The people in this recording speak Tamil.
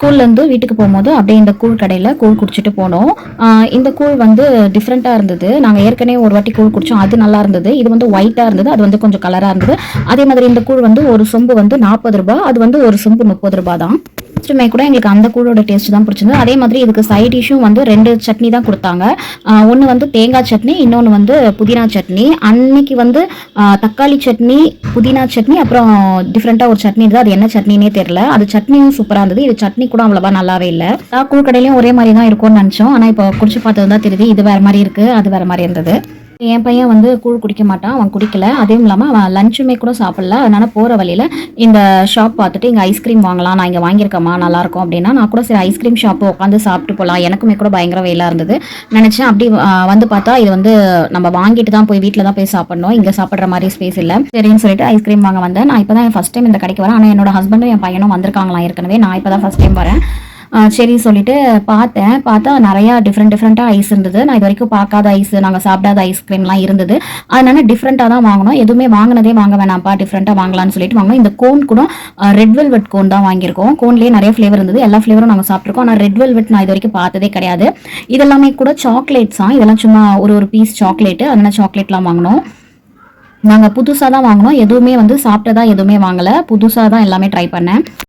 ஸ்கூல்லேருந்து வீட்டுக்கு போகும்போது அப்படியே இந்த கூழ் கடையில் கூழ் குடிச்சிட்டு போனோம். இந்த கூழ் வந்து டிஃப்ரெண்ட்டாக இருந்தது. நாங்கள் ஏற்கனவே ஒரு வாட்டி கூழ் குடித்தோம், அது நல்லா இருந்தது. இது வந்து ஒயிட்டாக இருந்தது, அது வந்து கொஞ்சம் கலராக இருந்தது. அதே மாதிரி இந்த கூழ் வந்து ஒரு சொம்பு வந்து ₹40, அது வந்து ஒரு சொம்பு ₹30 தான். ஃபர்ஸ்ட்டுமே கூட எங்களுக்கு அந்த கூழோட டேஸ்ட் தான் பிடிச்சிருந்தது. அதே மாதிரி இதுக்கு சைட் டிஷ்ஷும் வந்து 2 சட்னி தான் கொடுத்தாங்க. ஒன்று வந்து தேங்காய் சட்னி, இன்னொன்று வந்து புதினா சட்னி. அன்னைக்கு வந்து தக்காளி சட்னி, புதினா சட்னி, அப்புறம் டிஃப்ரெண்ட்டாக ஒரு சட்னி இருந்தது. அது என்ன சட்னினே தெரியல. அது சட்னியும் சூப்பராக இருந்தது. இது சட்னி கூட அவ்வளோவா நல்லாவே இல்லை. கூழ் கடையிலையும் ஒரே மாதிரி தான் இருக்கும்னு நினச்சோம். ஆனால் இப்போ குடிச்சு பார்த்தது தான் தெரியுது, இது வேறு மாதிரி இருக்குது, அது வேறு மாதிரி இருந்தது. என் பையன் வந்து கூழ் குடிக்க மாட்டான், அவன் குடிக்கல. அதுவும் இல்லாமல் அவன் லஞ்சுமே கூட சாப்பிடல. அதனால போகிற வழியில் இந்த ஷாப் பார்த்துட்டு இங்கே ஐஸ்கிரீம் வாங்கலாம், நான் இங்கே வாங்கியிருக்கேம்மா நல்லாயிருக்கும் அப்படின்னா, நான் கூட சரி ஐஸ்கிரீம் ஷாப்பு உட்காந்து சாப்பிட்டு போகலாம், எனக்குமே கூட பயங்கர வெயிலாக இருந்தது நினச்சேன். அப்படி வந்து பார்த்தா இது வந்து நம்ம வாங்கிட்டு தான் போய் வீட்டில் தான் போய் சாப்பிடணும், இங்கே சாப்பிட்ற மாதிரி ஸ்பேஸ் இல்லை. சரின்னு சொல்லிட்டு ஐஸ்கிரீம் வாங்க வந்தேன். நான் இப்போ தான் ஃபஸ்ட் டைம் இந்த கடைக்கு வரேன். ஆனால் என்னோட ஹஸ்பண்டும் என் பையனும் வந்திருக்காங்களாம் ஏற்கனவே. நான் இப்போ தான் ஃபஸ்ட் டைம் வரேன். சரி சொல்லிட்டு பார்த்தா நிறையா டிஃப்ரெண்ட்டாக ஐஸ் இருந்தது. நான் இது வரைக்கும் பார்க்காத ஐஸ், நாங்கள் சாப்பிடாத ஐஸ்கிரீம்லாம் இருந்தது. அதனால டிஃப்ரெண்ட்டாக தான் வாங்கினோம். எதுவுமே வாங்கினதே வாங்க வேணாம்ப்பா, டிஃப்ரெண்ட்டாக வாங்கலாம்னு சொல்லிட்டு வாங்கினோம். இந்த கோன் கூட ரெட் வெல்வெட் கோன் தான் வாங்கியிருக்கோம். கோன்லேயே நிறைய ஃப்ளேவர் இருந்தது, எல்லா ஃப்ளேவரும் நாங்கள் சாப்பிட்ருக்கோம். ஆனால் ரெட் வெல்வெட் நான் இது வரைக்கும் பார்த்ததே கிடையாது. இதெல்லாமே கூட சாக்லேட்ஸ் தான், இதெல்லாம் சும்மா ஒரு பீஸ் சாக்லேட்டு, அதனால சாக்லேட்லாம் வாங்கினோம். நாங்கள் புதுசாக தான் வாங்கினோம், எதுவுமே வந்து சாப்பிட்டதா எதுவுமே வாங்கலை, புதுசாக தான் எல்லாமே ட்ரை பண்ணேன்.